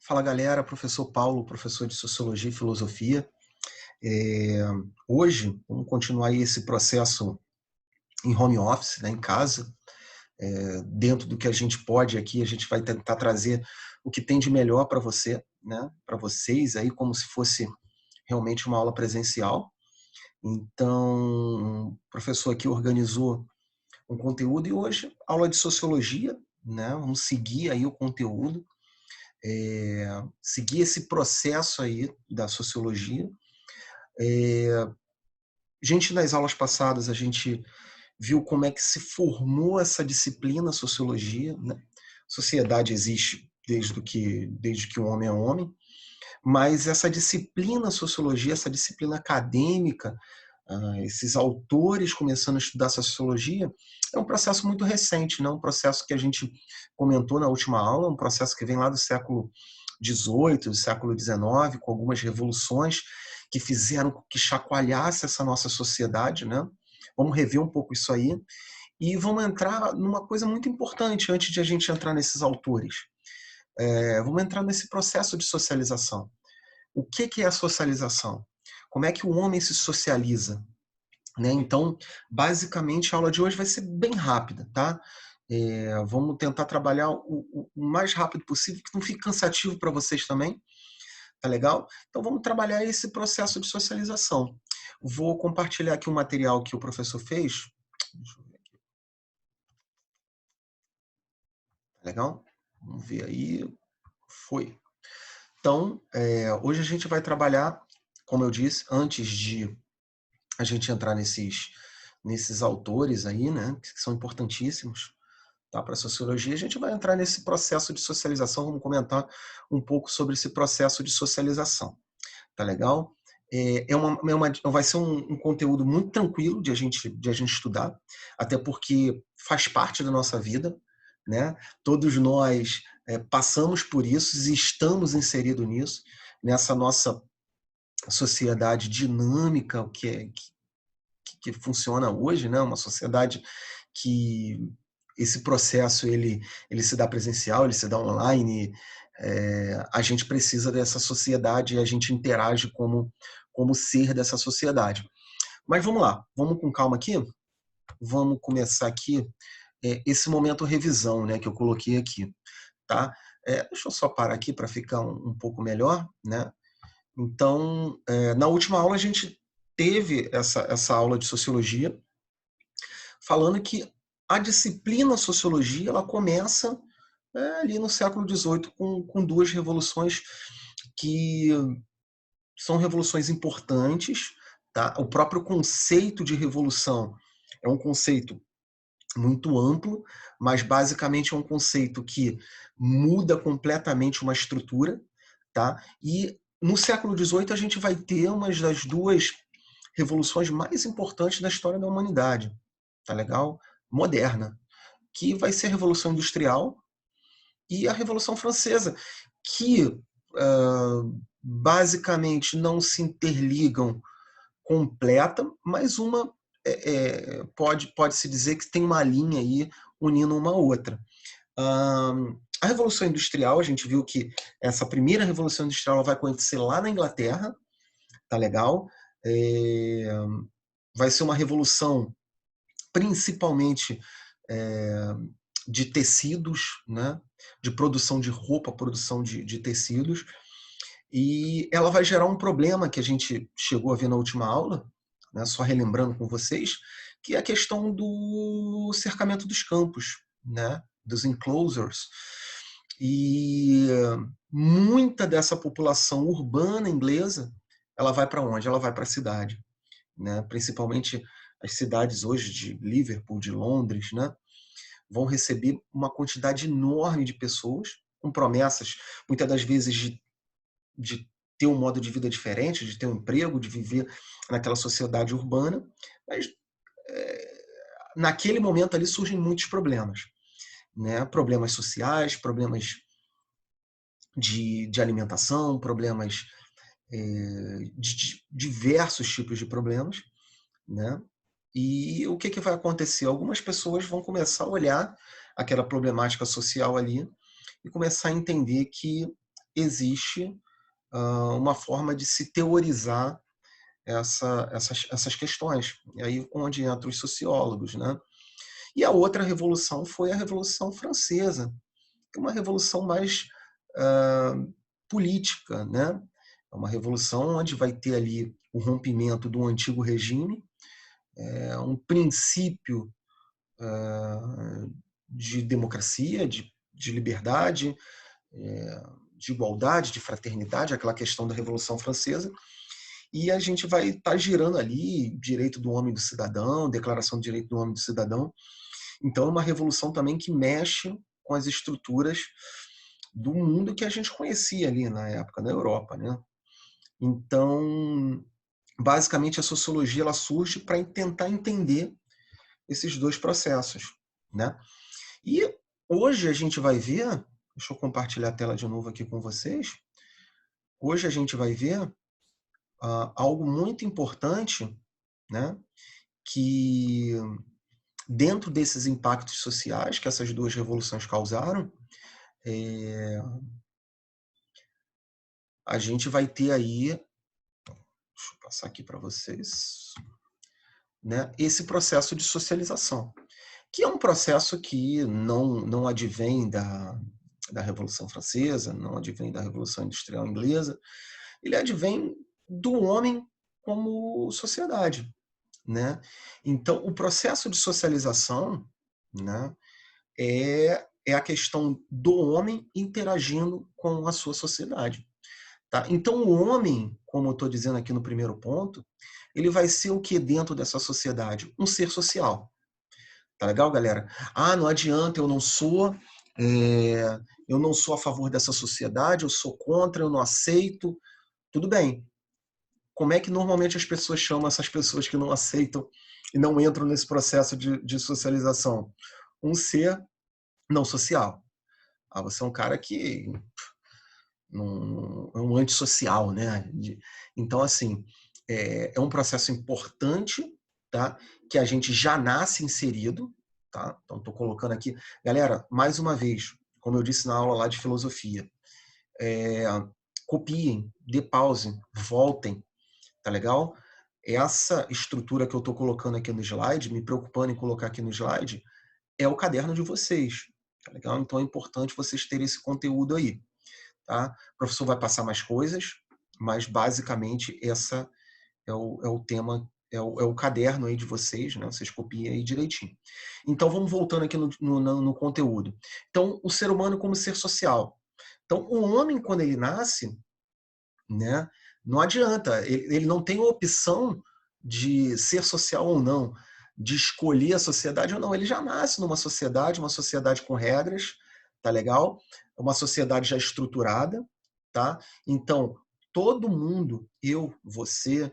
Fala galera, professor Paulo, professor de Sociologia e Filosofia. É, Hoje, vamos continuar aí esse processo em home office, né, em casa. Dentro do que a gente pode aqui, a gente vai tentar trazer o que tem de melhor para você, né, para vocês, aí, como se fosse realmente uma aula presencial. Então, o professor aqui organizou um conteúdo e hoje, aula de Sociologia, né, vamos seguir aí o conteúdo, seguir esse processo aí da Sociologia. Gente, nas aulas passadas a gente viu como é que se formou essa disciplina sociologia, né? Sociedade existe desde que o homem é homem, mas essa disciplina sociologia, essa disciplina acadêmica, esses autores começando a estudar sociologia, é um processo muito recente, né? Um processo que a gente comentou na última aula, um processo que vem lá do século XVIII, do século XIX, com algumas revoluções que fizeram com que chacoalhasse essa nossa sociedade, né? Vamos rever um pouco isso aí e vamos entrar numa coisa muito importante antes de a gente entrar nesses autores. Vamos entrar nesse processo de socialização. O que é a socialização? Como é que o homem se socializa? Né? Então, basicamente, a aula de hoje vai ser bem rápida, tá? Vamos tentar trabalhar o mais rápido possível, que não fique cansativo para vocês também, tá legal? Então, vamos trabalhar esse processo de socialização. Vou compartilhar aqui um material que o professor fez. Deixa eu ver aqui. Tá legal? Vamos ver aí. Foi. Então, hoje a gente vai trabalhar, como eu disse, antes de a gente entrar nesses autores aí, né, que são importantíssimos, tá, para a sociologia, a gente vai entrar nesse processo de socialização, vamos comentar um pouco sobre esse processo de socialização, tá legal? Vai ser um conteúdo muito tranquilo de a gente estudar, até porque faz parte da nossa vida, né? Todos nós passamos por isso e estamos inseridos nisso, nessa nossa sociedade dinâmica que funciona hoje, né? Uma sociedade que esse processo ele se dá presencial, ele se dá online. A gente precisa dessa sociedade e a gente interage como ser dessa sociedade. Mas vamos lá, vamos com calma aqui. Vamos começar aqui esse momento revisão, né, que eu coloquei aqui, tá? Deixa eu só parar aqui para ficar um pouco melhor, né? Então, na última aula a gente teve essa aula de sociologia, falando que a disciplina sociologia ela começa ali no século XVIII com duas revoluções que são revoluções importantes. Tá? O próprio conceito de revolução é um conceito muito amplo, mas basicamente é um conceito que muda completamente uma estrutura. Tá? E no século XVIII a gente vai ter uma das duas revoluções mais importantes da história da humanidade, tá legal? Moderna, que vai ser a Revolução Industrial e a Revolução Francesa, que basicamente não se interligam completa, mas uma pode-se dizer que tem uma linha aí unindo uma a outra. A Revolução Industrial, a gente viu que essa primeira Revolução Industrial vai acontecer lá na Inglaterra, tá legal? Vai ser uma revolução principalmente de tecidos, né? De produção de roupa, produção de tecidos, e ela vai gerar um problema que a gente chegou a ver na última aula, né? Só relembrando com vocês, que é a questão do cercamento dos campos, né? Dos enclosures. E muita dessa população urbana inglesa, ela vai para onde? Ela vai para a cidade, né? Principalmente as cidades hoje de Liverpool, de Londres, né? Vão receber uma quantidade enorme de pessoas com promessas, muitas das vezes de ter um modo de vida diferente, de ter um emprego, de viver naquela sociedade urbana, mas naquele momento ali surgem muitos problemas, né? Problemas sociais, problemas de alimentação, problemas de diversos tipos de problemas, né? E o que vai acontecer? Algumas pessoas vão começar a olhar aquela problemática social ali e começar a entender que existe uma forma de se teorizar essas questões. E aí onde entram os sociólogos, né? E a outra revolução foi a Revolução Francesa, que é uma revolução mais política, né? É uma revolução onde vai ter ali o rompimento do antigo regime, um princípio de democracia, de liberdade, de igualdade, de fraternidade, aquela questão da Revolução Francesa, e a gente vai estar girando ali direito do homem e do cidadão, declaração do direito do homem e do cidadão. Então é uma revolução também que mexe com as estruturas do mundo que a gente conhecia ali na época, na Europa, né? Então, basicamente a sociologia ela surge para tentar entender esses dois processos, né? E hoje a gente vai ver, deixa eu compartilhar a tela de novo aqui com vocês. Hoje a gente vai ver algo muito importante, né? Que dentro desses impactos sociais que essas duas revoluções causaram, a gente vai ter aí, deixa eu passar aqui para vocês, né? Esse processo de socialização, que é um processo que não advém da Revolução Francesa, não advém da Revolução Industrial Inglesa, ele advém do homem como sociedade, né? Então, o processo de socialização, né, é a questão do homem interagindo com a sua sociedade. Tá? Então, o homem, como eu estou dizendo aqui no primeiro ponto, ele vai ser o que dentro dessa sociedade? Um ser social. Tá legal, galera? Ah, não adianta, eu não sou a favor dessa sociedade, eu sou contra, eu não aceito. Tudo bem. Como é que normalmente as pessoas chamam essas pessoas que não aceitam e não entram nesse processo de socialização? Um ser não social. Ah, você é um cara que é um antissocial, né? Então, assim, é um processo importante, tá? Que a gente já nasce inserido, tá? Então, estou colocando aqui. Galera, mais uma vez, como eu disse na aula lá de filosofia, copiem, dê pause, voltem, tá legal? Essa estrutura que eu estou colocando aqui no slide, me preocupando em colocar aqui no slide, é o caderno de vocês, tá legal? Então é importante vocês terem esse conteúdo aí. Tá? O professor vai passar mais coisas, mas basicamente essa é o tema, é o caderno aí de vocês, né? Vocês copiem aí direitinho. Então vamos voltando aqui no conteúdo. Então, o ser humano como ser social. Então, o homem, quando ele nasce, né, não adianta, ele não tem opção de ser social ou não, de escolher a sociedade ou não. Ele já nasce numa sociedade, uma sociedade com regras, tá legal? Uma sociedade já estruturada, tá? Então, todo mundo, eu, você,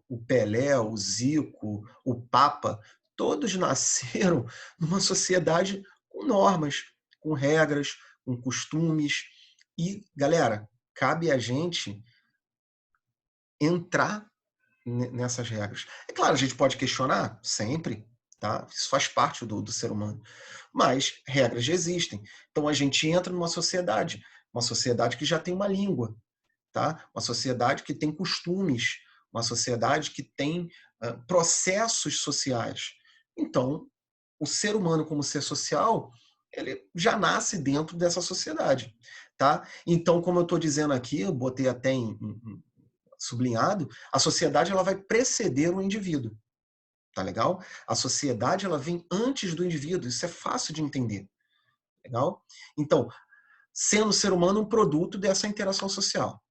o Pelé, o Zico, o Papa, todos nasceram numa sociedade com normas, com regras, com costumes. E, galera, cabe a gente entrar nessas regras. É claro, a gente pode questionar sempre, tá? Isso faz parte do ser humano. Mas regras já existem. Então a gente entra numa sociedade, uma sociedade que já tem uma língua, tá? Uma sociedade que tem costumes, uma sociedade que tem processos sociais. Então, o ser humano como ser social, ele já nasce dentro dessa sociedade, tá? Então, como eu estou dizendo aqui, eu botei até sublinhado, a sociedade ela vai preceder o indivíduo, tá legal? A sociedade ela vem antes do indivíduo, isso é fácil de entender, legal? Então, sendo o ser humano um produto dessa interação social,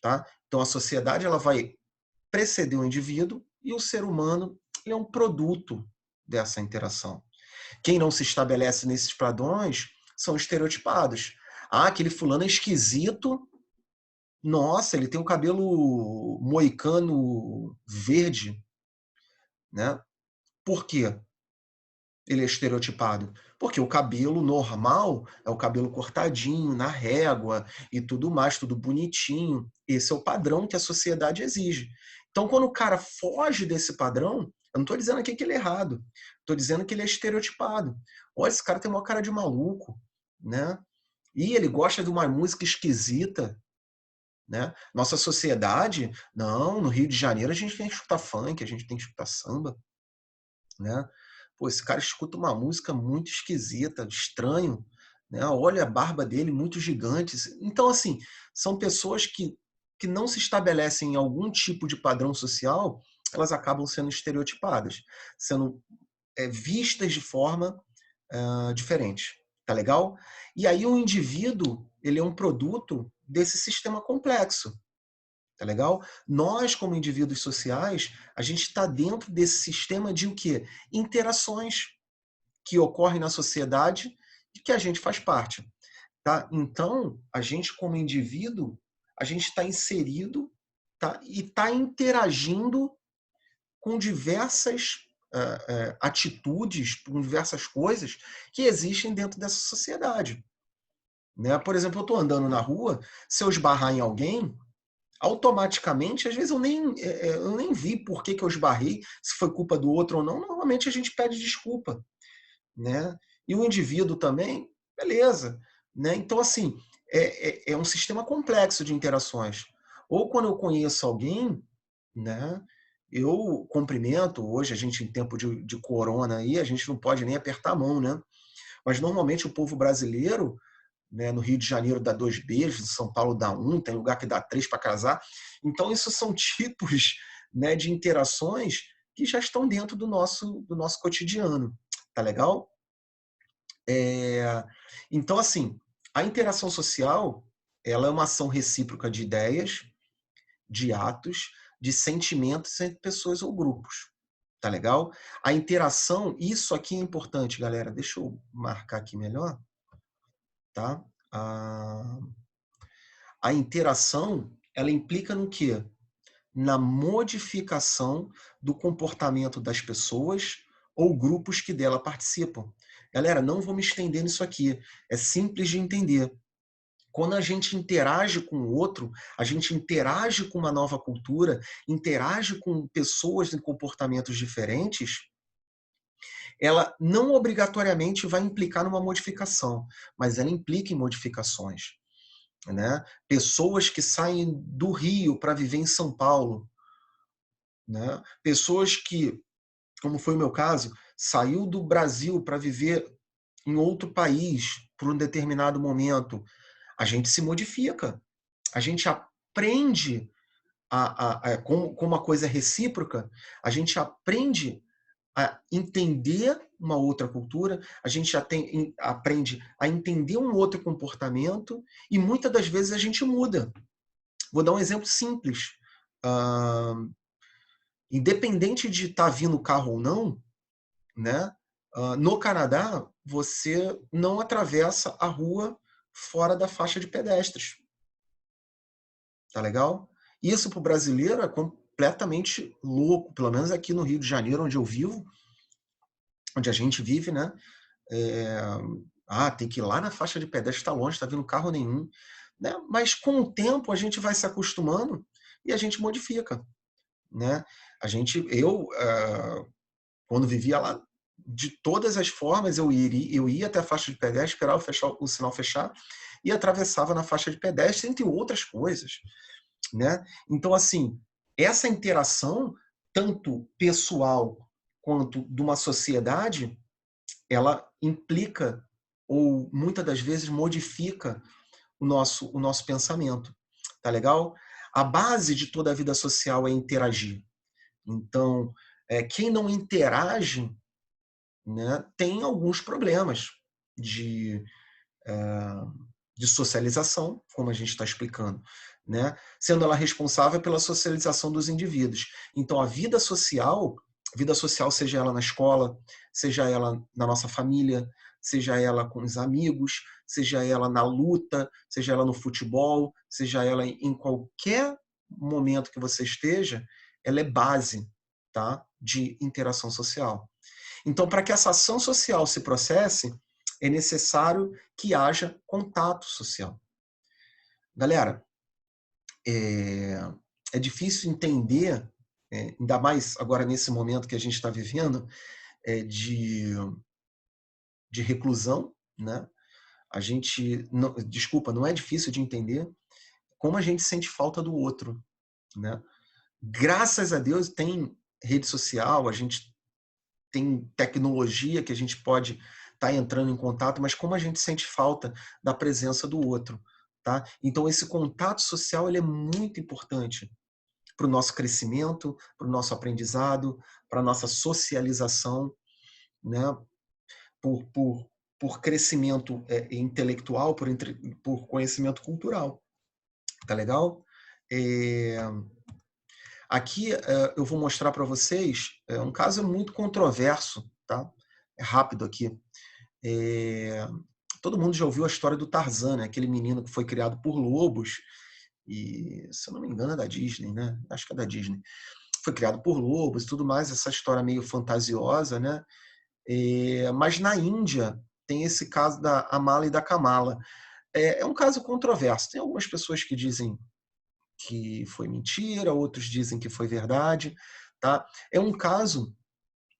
tá? Então, a sociedade ela vai preceder o indivíduo e o ser humano é um produto dessa interação. Quem não se estabelece nesses padrões são estereotipados. Ah, aquele fulano é esquisito. Nossa, ele tem o cabelo moicano verde, né? Por quê? Ele é estereotipado? Porque o cabelo normal é o cabelo cortadinho, na régua e tudo mais, tudo bonitinho. Esse é o padrão que a sociedade exige. Então, quando o cara foge desse padrão, eu não estou dizendo aqui que ele é errado, estou dizendo que ele é estereotipado. Olha, esse cara tem uma cara de maluco, né? E ele gosta de uma música esquisita, né? Nossa sociedade, não, no Rio de Janeiro a gente tem que escutar funk, a gente tem que escutar samba, né? Pô, esse cara escuta uma música muito esquisita, estranho, né? Olha a barba dele, muito gigante. Então, assim, são pessoas que não se estabelecem em algum tipo de padrão social, elas acabam sendo estereotipadas, sendo vistas de forma diferente. Tá legal? E aí o indivíduo, ele é um produto desse sistema complexo. Tá legal? Nós, como indivíduos sociais, a gente está dentro desse sistema de o quê? Interações que ocorrem na sociedade e que a gente faz parte. Tá? Então, a gente, como indivíduo, a gente está inserido, tá? E está interagindo com diversas atitudes, com diversas coisas que existem dentro dessa sociedade. Né? Por exemplo, eu estou andando na rua, se eu esbarrar em alguém, automaticamente, às vezes eu nem vi por que eu esbarrei, se foi culpa do outro ou não, normalmente a gente pede desculpa, né? E o indivíduo também, beleza, né? Então, assim, é um sistema complexo de interações. Ou quando eu conheço alguém, né? Eu cumprimento, hoje a gente em tempo de corona aí, a gente não pode nem apertar a mão, né? Mas normalmente o povo brasileiro, né, no Rio de Janeiro dá 2 beijos, em São Paulo dá 1, tem lugar que dá 3 para casar. Então, isso são tipos, né, de interações que já estão dentro do nosso cotidiano. Tá legal? Então, assim, a interação social, ela é uma ação recíproca de ideias, de atos, de sentimentos entre pessoas ou grupos. Tá legal? A interação, isso aqui é importante, galera. Deixa eu marcar aqui melhor, tá? A, a interação, ela implica no quê? Na modificação do comportamento das pessoas ou grupos que dela participam. Galera, não vou me estender nisso aqui. É simples de entender. Quando a gente interage com o outro, a gente interage com uma nova cultura, interage com pessoas em comportamentos diferentes, ela não obrigatoriamente vai implicar numa modificação, mas ela implica em modificações. Né? Pessoas que saem do Rio para viver em São Paulo, né? Pessoas que, como foi o meu caso, saiu do Brasil para viver em outro país por um determinado momento, a gente se modifica, a gente aprende com uma coisa recíproca, a gente aprende a entender uma outra cultura, a gente aprende a entender um outro comportamento e muitas das vezes a gente muda. Vou dar um exemplo simples. Independente de estar vindo carro ou não, né? No Canadá, você não atravessa a rua fora da faixa de pedestres. Tá legal? Isso para o brasileiro é completamente louco, pelo menos aqui no Rio de Janeiro, onde eu vivo, onde a gente vive, né? É, tem que ir lá na faixa de pedestre, está longe, está vindo carro nenhum. Né? Mas com o tempo a gente vai se acostumando e a gente modifica. Né? Quando vivia lá, de todas as formas, eu ia até a faixa de pedestre, esperava o sinal fechar e atravessava na faixa de pedestre, entre outras coisas. Né? Então, assim, essa interação, tanto pessoal quanto de uma sociedade, ela implica ou muitas das vezes modifica o nosso pensamento. Tá legal? A base de toda a vida social é interagir. Então, quem não interage, né, tem alguns problemas de, de socialização, como a gente está explicando, né? Sendo ela responsável pela socialização dos indivíduos. Então, vida social, seja ela na escola, seja ela na nossa família, seja ela com os amigos, seja ela na luta, seja ela no futebol, seja ela em qualquer momento que você esteja, ela é base, tá, de interação social. Então, para que essa ação social se processe, é necessário que haja contato social. Galera, é difícil entender, ainda mais agora nesse momento que a gente está vivendo, de reclusão, né? A gente, não, desculpa, não é difícil de entender como a gente sente falta do outro, né? Graças a Deus tem rede social, a gente tem tecnologia que a gente pode estar entrando em contato, mas como a gente sente falta da presença do outro, tá? Então esse contato social ele é muito importante para o nosso crescimento, para o nosso aprendizado, para a nossa socialização, né? Por, por, por crescimento intelectual, por conhecimento cultural. Tá legal? É, aqui eu vou mostrar para vocês um caso muito controverso, tá? É rápido aqui. Todo mundo já ouviu a história do Tarzan, né? Aquele menino que foi criado por lobos e, se eu não me engano, é da Disney, né? Acho que é da Disney. Foi criado por lobos e tudo mais, essa história meio fantasiosa, né? Mas na Índia tem esse caso da Amala e da Kamala. É um caso controverso. Tem algumas pessoas que dizem que foi mentira, outros dizem que foi verdade, tá? É um caso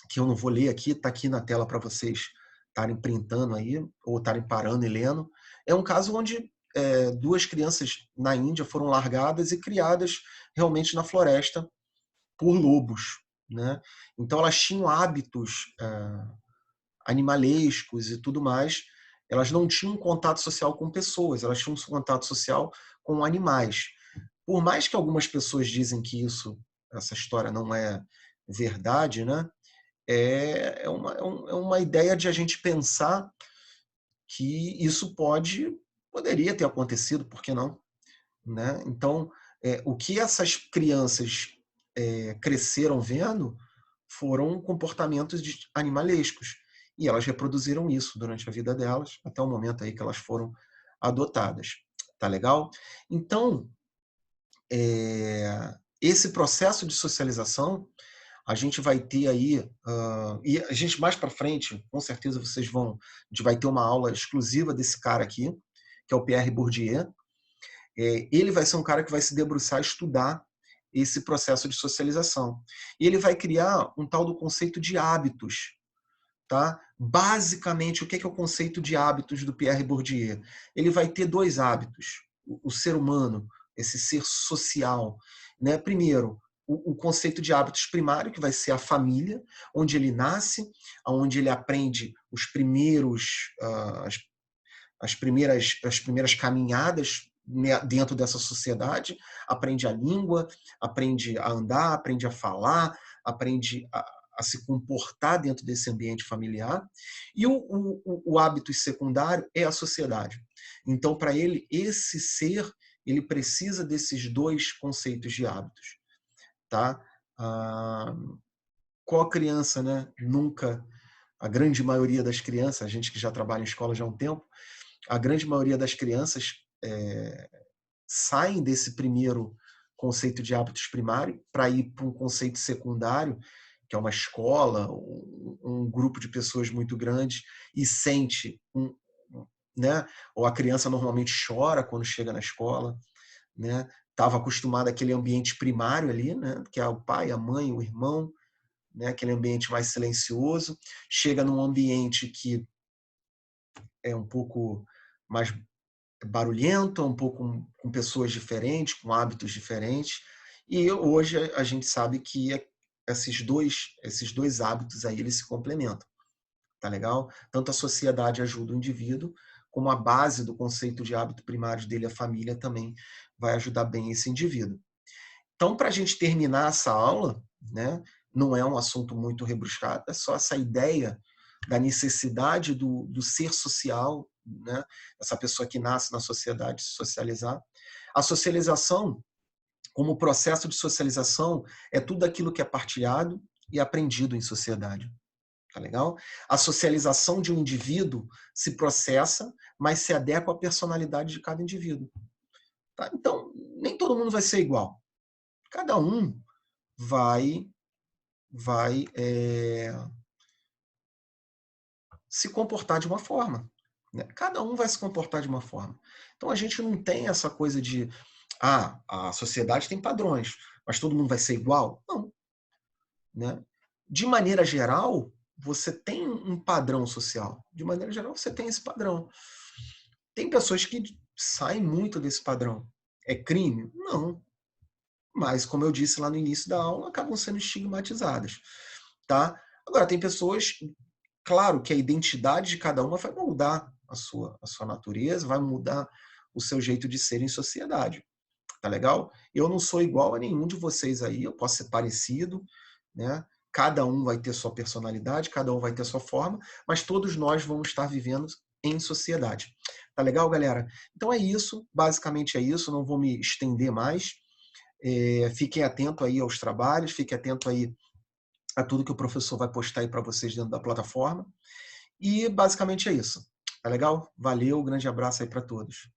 que eu não vou ler aqui, está aqui na tela para vocês estarem printando aí, ou estarem parando e lendo. É um caso onde duas crianças na Índia foram largadas e criadas realmente na floresta por lobos, né? Então elas tinham hábitos animalescos e tudo mais, elas não tinham contato social com pessoas, elas tinham contato social com animais. Por mais que algumas pessoas dizem que essa história não é verdade, né? É uma ideia de a gente pensar que isso poderia ter acontecido, por que não? Né? Então, o que essas crianças cresceram vendo foram comportamentos animalescos. E elas reproduziram isso durante a vida delas, até o momento aí que elas foram adotadas. Tá legal? Então, esse processo de socialização, a gente vai ter aí, e a gente mais para frente, com certeza a gente vai ter uma aula exclusiva desse cara aqui, que é o Pierre Bourdieu. Ele vai ser um cara que vai se debruçar a estudar esse processo de socialização. E ele vai criar um tal do conceito de hábitos. Tá? Basicamente, o que é o conceito de hábitos do Pierre Bourdieu? Ele vai ter dois hábitos. O ser humano, esse ser social. Né? Primeiro, o conceito de hábitos primário, que vai ser a família, onde ele nasce, onde ele aprende os primeiros, as primeiras caminhadas dentro dessa sociedade, aprende a língua, aprende a andar, aprende a falar, aprende a se comportar dentro desse ambiente familiar. E o hábito secundário é a sociedade. Então, para ele, esse ser, ele precisa desses dois conceitos de hábitos. Tá? Qual criança, né? Nunca, a grande maioria das crianças, a gente que já trabalha em escola já há um tempo, a grande maioria das crianças saem desse primeiro conceito de hábitos primário para ir para um conceito secundário, que é uma escola, um grupo de pessoas muito grande, e sente, né? Ou a criança normalmente chora quando chega na escola, né? Estava acostumado àquele ambiente primário ali, né? Que é o pai, a mãe, o irmão, né? Aquele ambiente mais silencioso, chega num ambiente que é um pouco mais barulhento, um pouco com pessoas diferentes, com hábitos diferentes. E hoje a gente sabe que esses dois hábitos aí eles se complementam. Tá legal? Tanto a sociedade ajuda o indivíduo, como a base do conceito de hábito primário dele, a família, também vai ajudar bem esse indivíduo. Então, para a gente terminar essa aula, né, não é um assunto muito rebuscado, é só essa ideia da necessidade do ser social, né, essa pessoa que nasce na sociedade, se socializar. A socialização, como processo de socialização, é tudo aquilo que é partilhado e aprendido em sociedade. Tá legal? A socialização de um indivíduo se processa, mas se adequa à personalidade de cada indivíduo. Tá? Então, nem todo mundo vai ser igual. Cada um vai se comportar de uma forma. Né? Cada um vai se comportar de uma forma. Então a gente não tem essa coisa de a sociedade tem padrões, mas todo mundo vai ser igual? Não. Né? De maneira geral, você tem um padrão social. De maneira geral, você tem esse padrão. Tem pessoas que saem muito desse padrão. É crime? Não. Mas, como eu disse lá no início da aula, acabam sendo estigmatizadas, tá? Agora, tem pessoas, claro que a identidade de cada uma vai mudar a sua natureza, vai mudar o seu jeito de ser em sociedade, tá legal? Eu não sou igual a nenhum de vocês aí, eu posso ser parecido, né? Cada um vai ter sua personalidade, cada um vai ter sua forma, mas todos nós vamos estar vivendo em sociedade. Tá legal, galera? Então é isso, basicamente é isso, não vou me estender mais. Fiquem atento aí aos trabalhos, fiquem atento aí a tudo que o professor vai postar aí para vocês dentro da plataforma. E basicamente é isso. Tá legal? Valeu, grande abraço aí para todos.